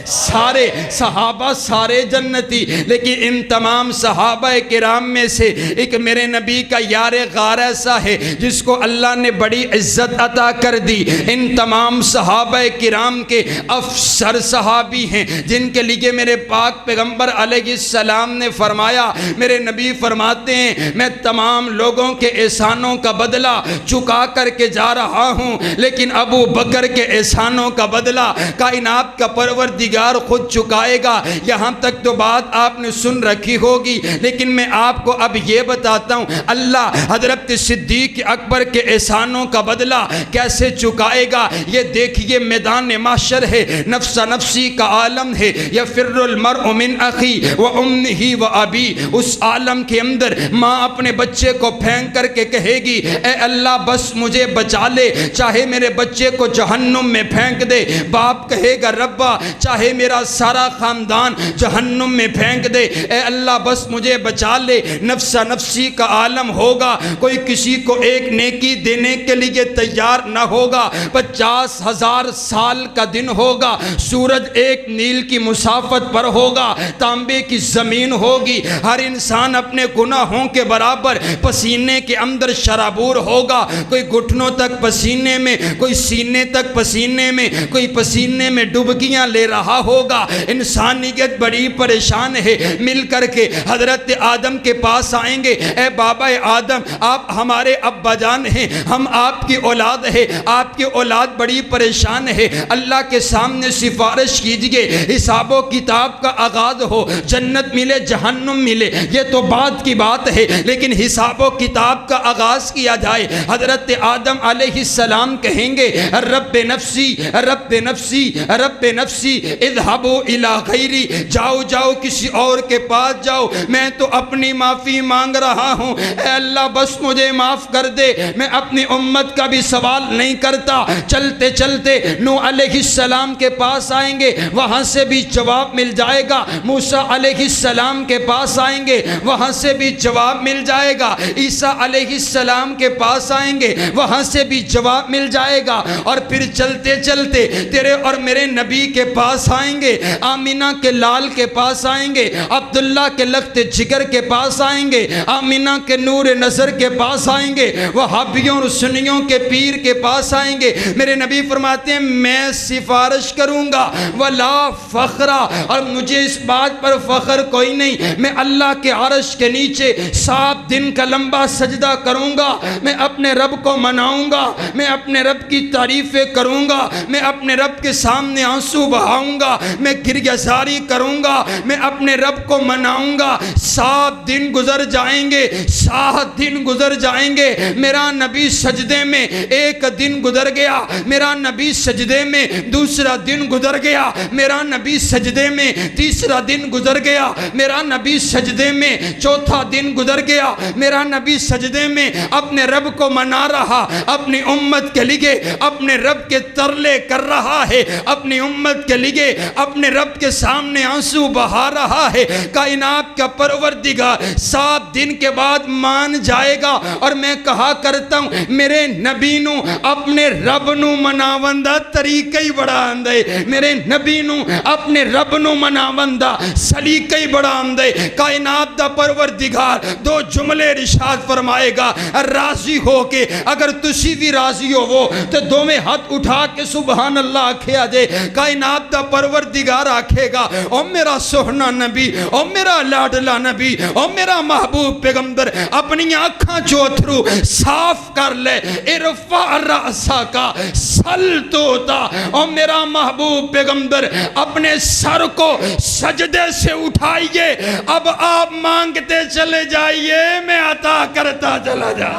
سارے صحابہ سارے جنتی. لیکن ان تمام صحابہ کرام میں سے ایک میرے نبی کا یار غار ایسا ہے جس کو اللہ نے بڑی عزت عطا کر دی. ان تمام صحابہ کرام کے افسر صحابی ہیں جن کے لیے میرے پاک پیغمبر علیہ السلام نے فرمایا، میرے نبی فرماتے ہیں میں تمام لوگوں کے احسانوں کا بدلہ چکا کر کے جا رہا ہوں، لیکن ابو بکر کے احسانوں کا بدلہ کائنات کا پروردگار خود چکائے گا. یہاں تک تو بات آپ نے سن رکھی ہوگی، لیکن میں آپ کو اب یہ بتاتا ہوں اللہ حضرت صدیق اکبر کے احسانوں کا بدلہ کیسے چکائے گا. یہ دیکھیے میدان محشر ہے، نفس نفسی کا عالم ہے، یفر المرء من اخی و امہ و ابی. اس عالم کے اندر ماں اپنے بچے کو پھینک کر کے کہے گی اے اللہ بس مجھے بچا لے، چاہے میرے بچے کو جہنم میں پھینک دے. باپ کہے گا ربا چاہے میرا سارا خاندان جہنم میں پھینک دے، اے اللہ بس مجھے بچا لے. نفس نفسی کا عالم ہوگا، کوئی کسی کو ایک نیکی دینے کے لیے تیار نہ ہوگا. 50,000 سال کا دن ہوگا، سورج ایک میل کی مسافت پر ہوگا، تانبے کی زمین ہوگی، ہر انسان اپنے گناہوں کے برابر پسینے کے اندر شرابور ہوگا. کوئی گھٹنوں تک پسینے میں، کوئی سینے تک پسینے میں، کوئی پسینے میں ڈبکیاں لے رہا ہوگا. انسانیت بڑی پریشان ہے. مل کر کے حضرت آدم کے پاس آئیں گے، اے بابا آدم آپ ہمارے ابا جان ہیں، ہم آپ کی اولاد ہے، آپ کی اولاد بڑی پریشان ہے. اللہ کے سامنے سفارش کیجئے، حساب و کتاب کا آغاز ہو، جنت ملے جہنم ملے یہ تو بعد کی بات ہے، لیکن حساب و کتاب کا آغاز کیا جائے. حضرت آدم علیہ السلام کہیں گے رب نفسی رب نفسی رب نفسی اذهبوا الى غیری، جاؤ جاؤ کسی اور کے پاس جاؤ، میں تو اپنی معافی مانگ رہا ہوں، اے اللہ بس مجھے معاف کر دے، میں اپنی امت کا بھی سوال نہیں کرتا. چلتے چلتے نوح علیہ السلام کے پاس آئیں گے، وہاں سے بھی جواب مل جائے گا. موسیٰ علیہ السلام کے پاس آئیں گے، وہاں سے بھی جواب مل جائے گا. عیسیٰ علیہ السلام کے پاس آئیں گے، وہاں سے بھی جواب مل جائے گا. اور پھر چلتے چلتے تیرے اور میرے نبی کے پاس آئیں گے، آمینہ کے لال کے پاس آئیں گے، عبداللہ کے لخت جگر کے پاس آئیں گے، آمینہ کے نور نظر کے پاس آئیں گے، وہابیوں اور سنیوں کے پیر کے پاس آئیں گے. میرے نبی فرماتے ہیں میں سفارش کروں گا ولا فخرا، اور مجھے اس بات پر فخر کوئی نہیں، میں اللہ کے عرش کے نیچے 7 دن کا لمبا سجدہ کروں گا، میں اپنے رب کو مناؤں گا، میں اپنے رب کی تعریفیں وظیفے کروں گا، میں اپنے رب کے سامنے آنسو بہاؤں گا، میں گریہ زاری کروں گا، میں اپنے رب کو مناؤں گا۔ 7 دن گزر جائیں گے، 7 دن گزر جائیں گے، میرا نبی سجدے میں 1 دن گزر گیا، میرا نبی سجدے میں دوسرا دن گزر گیا، میرا نبی سجدے میں تیسرا دن گزر گیا، میرا نبی سجدے میں چوتھا دن گزر گیا، میرا نبی سجدے میں اپنے رب کو منا رہا، اپنی امت کے لیے اپنے رب کے ترلے کر رہا ہے، اپنی امت کے لیے اپنے رب کے سامنے آنسو بہا رہا ہے۔ کائنات کا پروردگار 7 دن کے بعد مان جائے گا، اور میں کہا کرتا ہوں میرے نبی نو اپنے رب نو مناون دا طریقہ ہی بڑا آندے، میرے نبی نو اپنے رب نو مناون دا سلیقہ ہی بڑا آندے۔ کائنات دا پروردگار 2 جملے ارشاد فرمائے گا، راضی ہو کے اگر تسی بھی راضی ہو وہ تو دوویں ہاتھ اٹھا کے سبحان اللہ آکھے آجے۔ کائنات دا پروردگار آکھے گا، او میرا سوہنا نبی، او میرا لاڈلا نبی، او میرا محبوب پیغمبر، اپنی آنکھاں جو اتھرو صاف کر لے، ارفع رأسا کا سل توتا، او میرا محبوب پیغمبر اپنے سر کو سجدے سے اٹھائیے، اب آپ مانگتے چلے جائیے، میں عطا کرتا چلا جا۔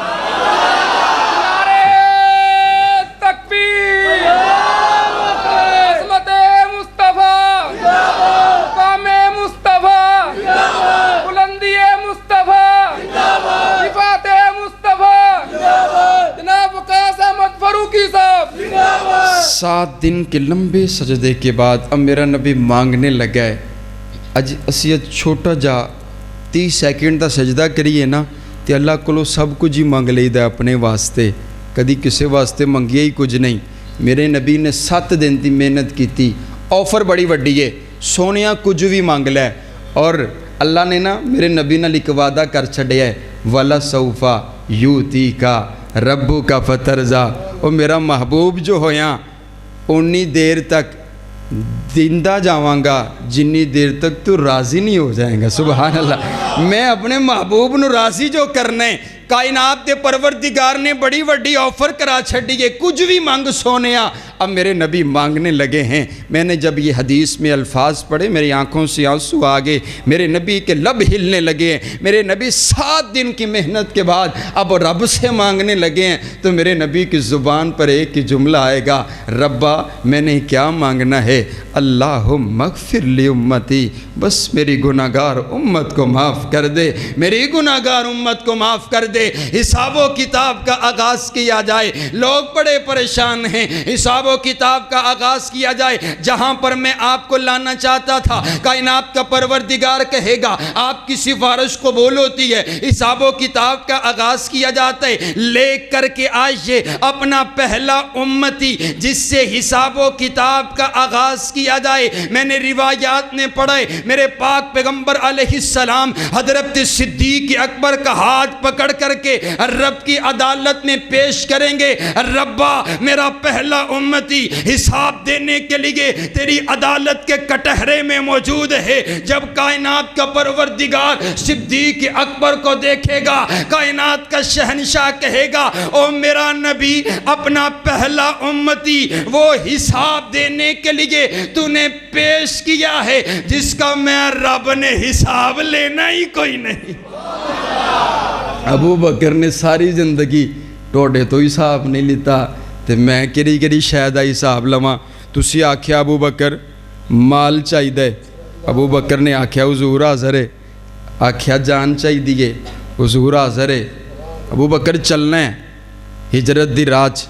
نعرہ تکبیر، عظمت مصطفیٰ، مقام مصطفیٰ، بلندی مصطفیٰ، صفات مصطفیٰ، جناب وقاص احمد فاروقی صاحب۔ 7 دن کے لمبے سجدے کے بعد اب میرا نبی مانگنے لگا ہے۔ اج اسی چھوٹا جا 30 سیکنڈ دا سجدہ کریے نا تے اللہ کو سب کچھ ہی مانگ لئی دا اپنے واسطے، کدی کسے واسطے منگیا ہی کچھ نہیں۔ میرے نبی نے 7 دن دی محنت کی تھی، آفر بڑی وڈی ہے، سونیا کچھ بھی مانگ لے، اور اللہ نے نا میرے نبی نے ایک وعدہ کر چھڑیا ہے، وَلَسَوْفَ يُؤْتِيكَ رَبُّكَ فَتَرْضَىٰ۔ اور میرا محبوب جو ہویا اُنی دیر تک زندہ جاواں گا جنی دیر تک تو راضی نہیں ہو جائیں گا۔ سبحان اللہ، میں اپنے محبوب نو راضی جو کرنے، کائنات دے پروردگار نے بڑی وڈی آفر کرا چھڑی ہے، کچھ بھی مانگ سونیا۔ اب میرے نبی مانگنے لگے ہیں۔ میں نے جب یہ حدیث میں الفاظ پڑھے میری آنکھوں سے آنسو آگے، میرے نبی کے لب ہلنے لگے ہیں۔ میرے نبی 7 دن کی محنت کے بعد اب رب سے مانگنے لگے ہیں، تو میرے نبی کی زبان پر ایک ہی جملہ آئے گا، ربا میں نے کیا مانگنا ہے، اللہم اغفر لی امتی، بس میری گناہگار امت کو معاف کر دے، میری گناہگار امت کو معاف کر دے۔ حساب و کتاب کا آغاز کیا جائے، لوگ بڑے پریشان ہیں، حساب و کتاب کا آغاز کیا جائے۔ جہاں پر میں آپ کو لانا چاہتا تھا، کائنات کا پروردگار کہے گا آپ کی سفارش قبول ہوتی ہے، حساب و کتاب کا آغاز کیا جاتا ہے، لے کر کے آئیے اپنا پہلا امتی جس سے حساب و کتاب کا آغاز کیا جائے۔ میں نے روایات میں پڑھے، میرے پاک پیغمبر علیہ السلام حضرت صدیق اکبر کا ہاتھ پکڑ کر کے رب کی عدالت میں پیش کریں گے، ربا میرا پہلا امتی حساب دینے کے لیے تیری عدالت کے کٹہرے میں موجود ہے۔ جب کائنات کا پروردگار صدیق اکبر کو دیکھے گا، کائنات کا شہنشاہ کہے گا، او میرا نبی اپنا پہلا امتی وہ حساب دینے کے لیے تو نے پیش کیا ہے جس کا میں رب نے حساب لینا ہی کوئی نہیں۔ ابو بکر نے ساری زندگی ٹوڑے تو حساب نہیں لیتا، تے میں کری شاید حساب لواں۔ تسی آکھیا ابو بکر مال چاہی دے، ابو بکر نے آکھیا حضور حاضر ہے، آکھیا جان چاہی دیئے، حضور حاضر ہے۔ ابو بکر چلنا ہے، ہجرت دی راج،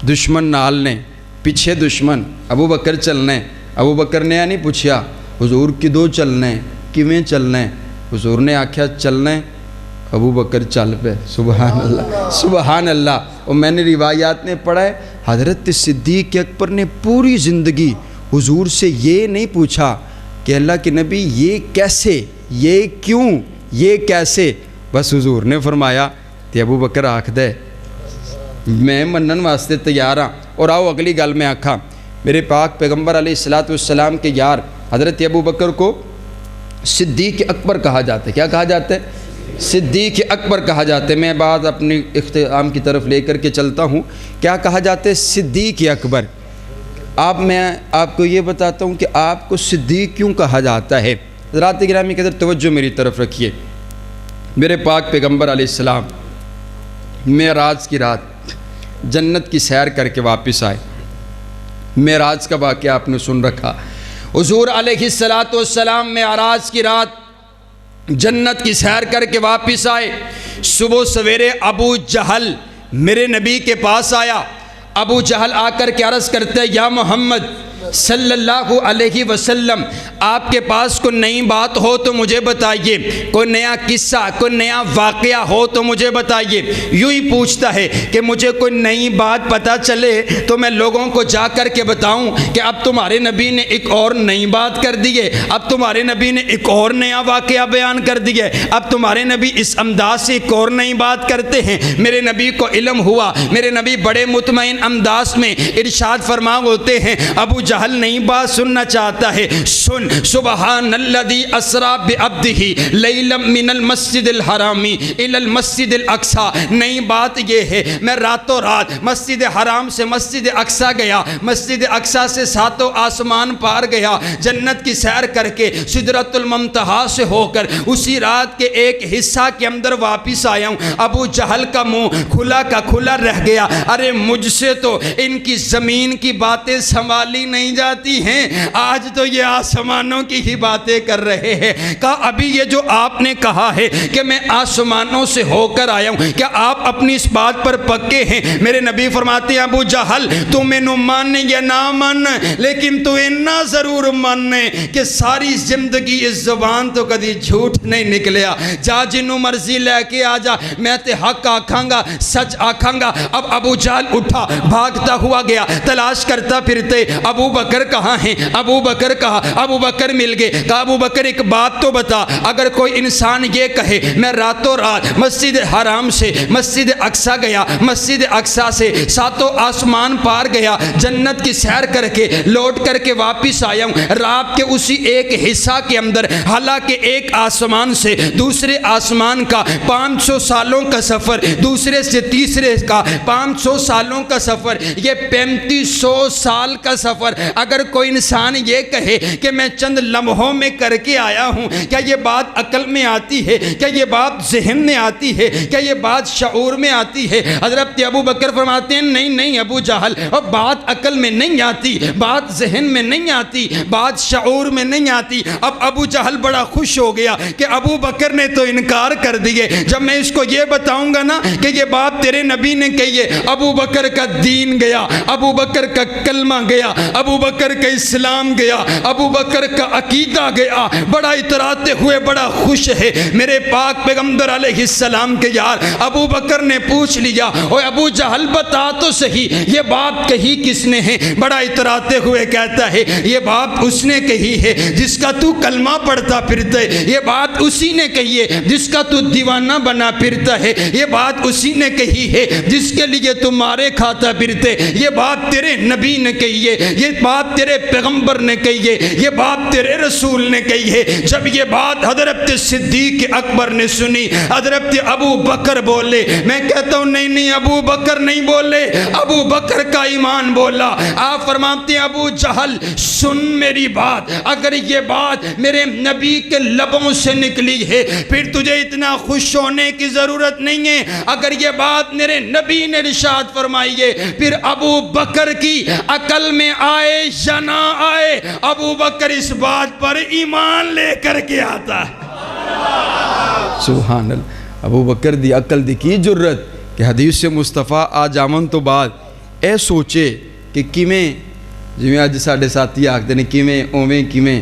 دشمن نال نے، پیچھے دشمن، ابو بکر چلنا ہے۔ ابو بکر نے نہیں پوچھیا حضور کدو چلنا ہے، کیویں چلنا ہے، حضور نے آکھیا چلنا ہے، ابو بکر چل پہ۔ سبحان اللہ، سبحان اللہ۔ اور میں نے روایات میں پڑھا ہے حضرت صدیق اکبر نے پوری زندگی حضور سے یہ نہیں پوچھا کہ اللہ کے نبی یہ کیسے، یہ کیوں، یہ کیسے، بس حضور نے فرمایا کہ ابو بکر آکھ دے میں منن واسطے تیار ہاں۔ اور آؤ اگلی گل میں آکھا، میرے پاک پیغمبر علیہ السلام کے یار حضرت ابو بکر کو صدیق اکبر کہا جاتا ہے۔ کیا کہا جاتا ہے؟ صدیق اکبر کہا جاتا ہے۔ میں بات اپنی اختتام کی طرف لے کر کے چلتا ہوں۔ کیا کہا جاتا ہے؟ صدیق اکبر۔ میں آپ کو یہ بتاتا ہوں کہ آپ کو صدیق کیوں کہا جاتا ہے۔ حضرات گرامی قدر توجہ میری طرف رکھیے۔ میرے پاک پیغمبر علیہ السلام معراج کی رات جنت کی سیر کر کے واپس آئے۔ معراج کا واقعہ آپ نے سن رکھا۔ حضور علیہ السلام معراج کی رات جنت کی سیر کر کے واپس آئے۔ صبح سویرے ابو جہل میرے نبی کے پاس آیا۔ ابو جہل آ کر کے عرض کرتے ہیں یا محمد صلی اللہ علیہ وسلم، آپ کے پاس کوئی نئی بات ہو تو مجھے بتائیے، کوئی نیا قصہ، کوئی نیا واقعہ ہو تو مجھے بتائیے۔ یوں ہی پوچھتا ہے کہ مجھے کوئی نئی بات پتہ چلے تو میں لوگوں کو جا کر کے بتاؤں کہ اب تمہارے نبی نے ایک اور نئی بات کر دی ہے، اب تمہارے نبی نے ایک اور نیا واقعہ بیان کر دیا ہے، اب تمہارے نبی اس انداز سے ایک اور نئی بات کرتے ہیں۔ میرے نبی کو علم ہوا، میرے نبی بڑے مطمئن انداز میں ارشاد فرما ہوتے ہیں ابو جہل نئی بات سننا چاہتا ہے، سن سبحان الذی اسرا بعبدہ لیلا من المسجد الحرام الی المسجد الاقصی۔ نئی بات یہ ہے میں راتوں رات مسجد حرام سے مسجد اقصی گیا، مسجد اقصی سے ساتوں آسمان پار گیا، جنت کی سیر کر کے سدرۃ المنتہا سے ہو کر اسی رات کے ایک حصہ کے اندر واپس آیا ہوں۔ ابو جہل کا منہ کھلا کا کھلا رہ گیا، ارے مجھ سے تو ان کی زمین کی باتیں سنبھالی نہیں جاتی ہیں، آج تو یہ آسمانوں کی ہی باتیں کر رہے ہیں۔ کہا ابھی یہ جو آپ نے کہا ہے کہ میں آسمانوں سے ہو کر آیا ہوں، کیا آپ اپنی اس بات پر پکے ہیں؟ میرے نبی فرماتے ہیں ابو جہل تو مینوں ماننے یا نہ مان، لیکن تو اتنا ضرور ماننے کہ ساری زندگی اس زبان تو کدی جھوٹ نہیں نکلیا، جا جنوں مرضی لے کے آ جا، میں تے حق آکھاں گا، سچ آکھاں گا۔ اب ابو جہل اٹھا، بھاگتا ہوا گیا، تلاش کرتا پھرتے ابو بکر کہاں ہیں، ابو بکر کہا، ابو بکر مل گئے۔ کہا ابو بکر ایک بات تو بتا، اگر کوئی انسان یہ کہے میں راتوں رات مسجد حرام سے مسجد اقصی گیا، مسجد اقصی سے ساتوں آسمان پار گیا، جنت کی سیر کر کے لوٹ کر کے واپس آیا ہوں، رات کے اسی ایک حصہ کے اندر، حالانکہ ایک آسمان سے دوسرے آسمان کا 500 سالوں کا سفر، دوسرے سے تیسرے کا 500 سالوں کا سفر، یہ 3500 سال کا سفر، اگر کوئی انسان یہ کہے کہ میں چند لمحوں میں کر کے آیا ہوں، کیا یہ بات عقل میں آتی ہے؟ کیا یہ بات ذہن میں آتی ہے؟ کیا یہ بات شعور میں آتی ہے؟ حضرت ابو بکر فرماتے ہیں نہیں نہیں ابو جہل، اور بات عقل میں نہیں آتی، بات ذہن میں نہیں آتی، بات شعور میں نہیں آتی۔ اب ابو جہل بڑا خوش ہو گیا کہ ابو بکر نے تو انکار کر دیے، جب میں اس کو یہ بتاؤں گا نا کہ یہ بات تیرے نبی نے کہی ہے، ابو بکر کا دین گیا، ابو بکر کا کلمہ گیا، ابو بکر کا اسلام گیا، ابو بکر کا عقیدہ گیا، بڑا اتراتے ہوئے بڑا خوش ہے۔ میرے پاک پیغمبر علیہ السلام کے یار ابو بکر نے پوچھ لیا اوے ابو جہل بتا تو صحیح یہ بات کہی کس نے ہے؟ بڑا اتراتے ہوئے کہتا ہے یہ بات اس نے کہی ہے جس کا تو کلمہ پڑھتا پھرتا ہے، یہ بات اسی نے کہی ہے جس کا تو دیوانہ بنا پھرتا ہے، یہ بات اسی نے کہی ہے جس کے لیے تو مارے کھاتا پھرتے، یہ بات تیرے نبی نے کہی ہے، یہ بات تیرے پیغمبر نے کہی ہے، یہ بات تیرے رسول نے کہی ہے۔ جب یہ بات حضرت صدیق اکبر نے سنی، حضرت ابو بکر بولے، میں کہتا ہوں نہیں نہیں ابو بکر نہیں بولے، ابو بکر کا ایمان بولا۔ آپ فرماتے ہیں ابو جہل سن میری بات، اگر یہ بات میرے نبی کے لبوں سے نکلی ہے پھر تجھے اتنا خوش ہونے کی ضرورت نہیں ہے، اگر یہ بات میرے نبی نے ارشاد فرمائی ہے پھر ابو بکر کی عقل میں آئے یا نہ آئے ابو بکر اس بات پر ایمان لے کر کے آتا ہے۔ سبحان اللہ، ابو بکر دی عقل دی کی جرت کہ حدیث مصطفیٰ آ جامن تو بعد اے سوچے کہ کیویں جویں اج ساڈے ساتھی آکھدے نے کیویں اوویں کیویں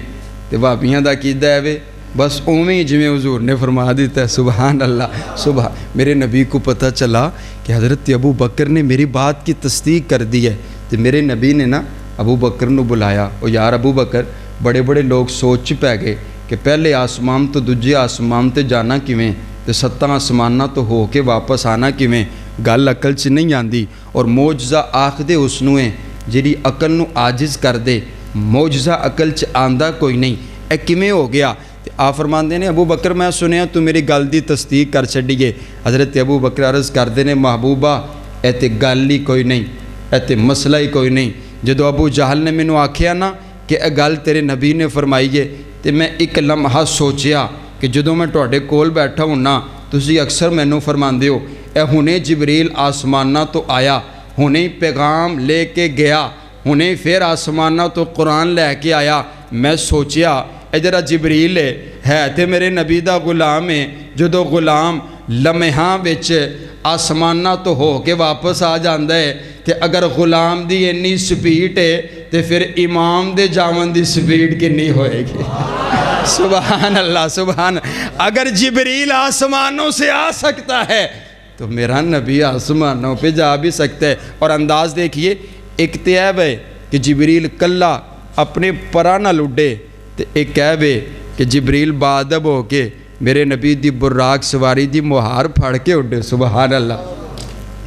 تے بھابیاں دا کیدا ہے وے بس اوویں جویں حضور نے فرما دیتا ہے۔ سبحان اللہ، سبحان میرے نبی کو پتہ چلا کہ حضرت ابو بکر نے میری بات کی تصدیق کر دی ہے، تو میرے نبی نے نا ابو بکر نو بلایا، او یار ابو بکر بڑے بڑے لوگ سوچ پے گئے کہ پہلے آسمان تو دوجے آسمان تے جانا کیویں تے ستاں آسماناں تو ہو کے واپس آنا کیویں، گل عقل چ نہیں آندی، اور معجزہ آکھدے اس نو ہے جیڑی عقل نو عاجز کر دے، معجزہ عقل چ آندا کوئی نہیں، اے کیویں ہو گیا؟ تے آپ فرماندے نے ابو بکر میں سنیا تو میری گل دی تصدیق کر چھڈیے۔ حضرت ابو بکر عرض کردے نے محبوبہ اے تے گل ہی کوئی نہیں، اے تے مسئلہ ہی کوئی نہیں۔ جدو ابو جہل نے مینوں آکھیا نا کہ اے گل تیرے نبی نے فرمائی ہے تے میں ایک لمحہ سوچیا کہ جدو میں تواڈے کول بیٹھا ہوں نا تسی اکثر مینوں فرماندے ہو اے ہنے جبریل آسمانہ تو آیا، ہنے پیغام لے کے گیا، ہنے پھر آسمانہ تو قرآن لے کے آیا۔ میں سوچیا اے جرا جبریل ہے تے میرے نبی دا غلام ہے، جدو غلام لمحاں وچ آسمانہ تو ہو کے واپس آ جاندا ہے تے اگر غلام دی اتنی سپیڈ ہے تے پھر امام دے جاون دی سپیڈ کنی ہوئے گی؟ سبحان اللہ سبحان۔ اگر جبریل آسمانوں سے آ سکتا ہے تو میرا نبی آسمانوں پہ جا بھی سکتا ہے۔ اور انداز دیکھیے، ایک تیب ہے کہ جبریل کلا اپنے پرا نہ لڈے، تے ایک کہب ہے کہ جبریل بادب ہو کے میرے نبی دی براق سواری دی مہار پھڑ کے اڈے۔ سبحان اللہ۔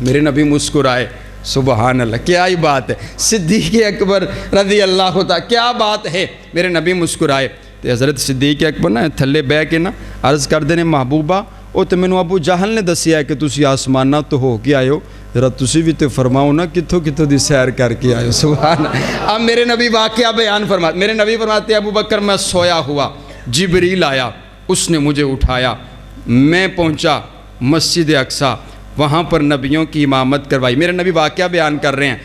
میرے نبی مسکرائے، سبحان اللہ، کیا ہی بات ہے۔ صدیق اکبر رضی اللہ تعالیٰ، کیا بات ہے، میرے نبی مسکرائے۔ تے حضرت صدیق اکبر نا تھلے بہ کے نا عرض کردے نے محبوبہ او تے مینوں ابو جہل نے دسیا ہے کہ تسی آسمانہ تو ہو کے آئے ہو، ذرا تسی بھی تے فرماؤ نا کتھوں کتھوں دی سیر کر کے آئے ہو۔ سبحان اللہ۔ اب میرے نبی واقعہ بیان فرماتے، میرے نبی فرماتے ابو بکر میں سویا ہوا، جبریل آیا، اس نے مجھے اٹھایا، میں پہنچا مسجد اقصیٰ، وہاں پر نبیوں کی امامت کروائی۔ میرے نبی واقعہ بیان کر رہے ہیں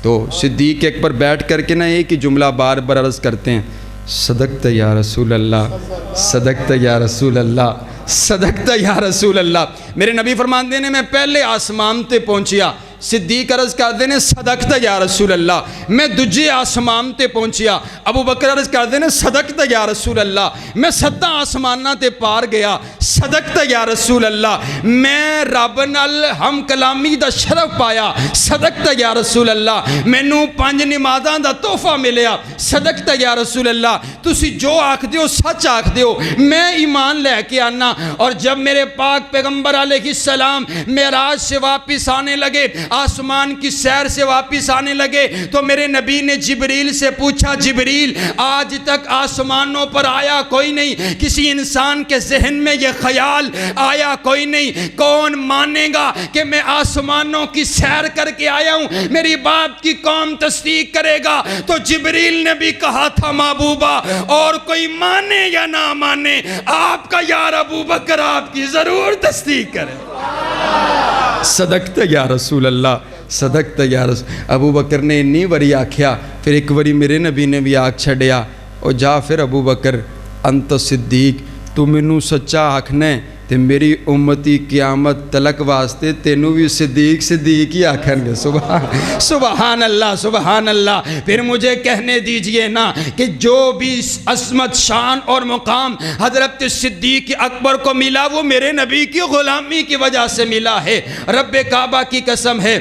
تو صدیق ایک پر بیٹھ کر کے نا ایک ہی جملہ بار بار عرض کرتے ہیں، صدقت یا رسول اللہ، صدقت یا رسول اللہ، صدقت یا رسول اللہ۔ میرے نبی فرماندے نے میں پہلے آسمان تے پہنچیا، صدیق عرض کردے نے صدقت یا رسول اللہ، میں دجے آسمان تے پہنچیا، ابو بکر عرض کردے نے صدقت یا رسول اللہ، میں 7 آسمانہ تے پار گیا، صدقت یا رسول اللہ، میں رب نال ہم کلامی دا شرف پایا، صدقت یا رسول اللہ، مینوں 5 نمازاں دا تحفہ ملیا، صدقت یا رسول اللہ، تسی جو آکھ دیو سچ آکھ دیو، میں ایمان لے کے آنا۔ اور جب میرے پاک پیغمبر علیہ السلام معراج سے واپس آنے لگے، آسمان کی سیر سے واپس آنے لگے، تو میرے نبی نے جبریل سے پوچھا، جبریل آج تک آسمانوں پر آیا کوئی نہیں، کسی انسان کے ذہن میں یہ خیال آیا کوئی نہیں، کون مانے گا کہ میں آسمانوں کی سیر کر کے آیا ہوں، میری بات کی کون تصدیق کرے گا؟ تو جبریل نے بھی کہا تھا محبوبہ اور کوئی مانے یا نہ مانے، آپ کا یار ابو بکر آپ کی ضرور تصدیق کرے۔ صدقت یا رسول اللہ، صدقت یا رسول۔ ابو بکر نے انی وری آکھیا، پھر ایک وری میرے نبی نے بھی آکھ چھڑیا، او جا پھر ابو بکر انت صدیق، تو مینوں سچا آکھنے تے میری امتی قیامت تلک واسطے تینوں بھی صدیق صدیق ہی آکھن گے۔ سبحان اللہ سبحان اللہ۔ پھر مجھے کہنے دیجئے نا کہ جو بھی عظمت شان اور مقام حضرت صدیق اکبر کو ملا وہ میرے نبی کی غلامی کی وجہ سے ملا ہے، رب کعبہ کی قسم ہے۔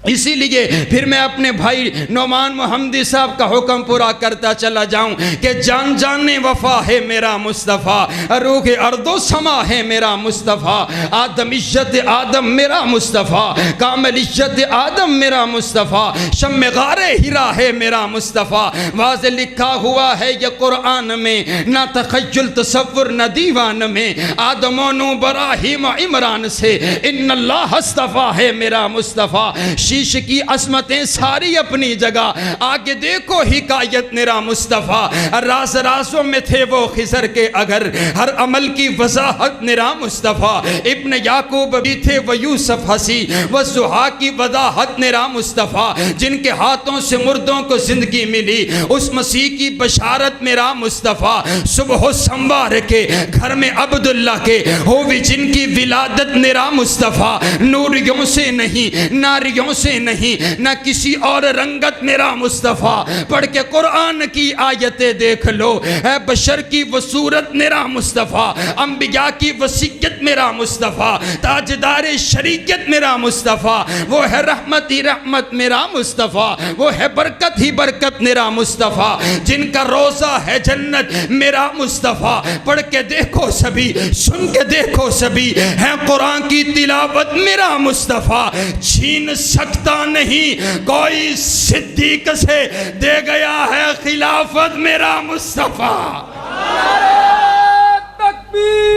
اسی لیے پھر میں اپنے بھائی نعمان محمدی صاحب کا حکم پورا کرتا چلا جاؤں کہ جان جانے وفا ہے میرا مصطفیٰ، روح ارض و سما ہے میرا مصطفیٰ، آدمیت آدم میرا مصطفیٰ، کاملیت آدم میرا مصطفیٰ، شمع غار ہرا ہے میرا مصطفیٰ۔ واضح لکھا ہوا ہے یہ قرآن میں، نہ تخیل تصور نہ دیوان میں، آدم و نوح ابراہیم عمران سے ان اللہ اصطفیٰ ہے میرا مصطفیٰ۔ شیش کی عظمتیں ساری اپنی جگہ، آگے دیکھو حکایت میرا مصطفیٰ، راز رازوں میں تھے وہ خضر کے اگر، ہر عمل کی وضاحت میرا مصطفیٰ، ابن یعقوب بھی تھے وہ یوسف ہنسی، وہ زحا کی وضاحت میرا مصطفیٰ، جن کے ہاتھوں سے مردوں کو زندگی ملی، اس مسیح کی بشارت میرا مصطفیٰ، صبح و سنوار کے گھر میں عبداللہ کے ہوئی جن کی ولادت میرا مصطفیٰ، نوریوں سے نہیں ناریوں سے نہیں نہ کسی اور رنگت میرا مصطفیٰ، پڑھ کے قرآن کی آیتیں دیکھ لو، اے بشر کی وہ صورت میرا مصطفیٰ، انبیاء کی وصیت میرا مصطفیٰ، تاجدار شریعت میرا مصطفیٰ، وہ ہے رحمت ہی رحمت میرا مصطفیٰ، وہ ہے برکت ہی برکت میرا مصطفیٰ، جن کا روزہ ہے جنت میرا مصطفیٰ، پڑھ کے دیکھو سبھی، سن کے دیکھو سبھی، ہے قرآن کی تلاوت میرا مصطفیٰ، چھین سکتا نہیں کوئی صدیق سے، دے گیا ہے خلافت میرا مصطفیٰ۔ تکبیر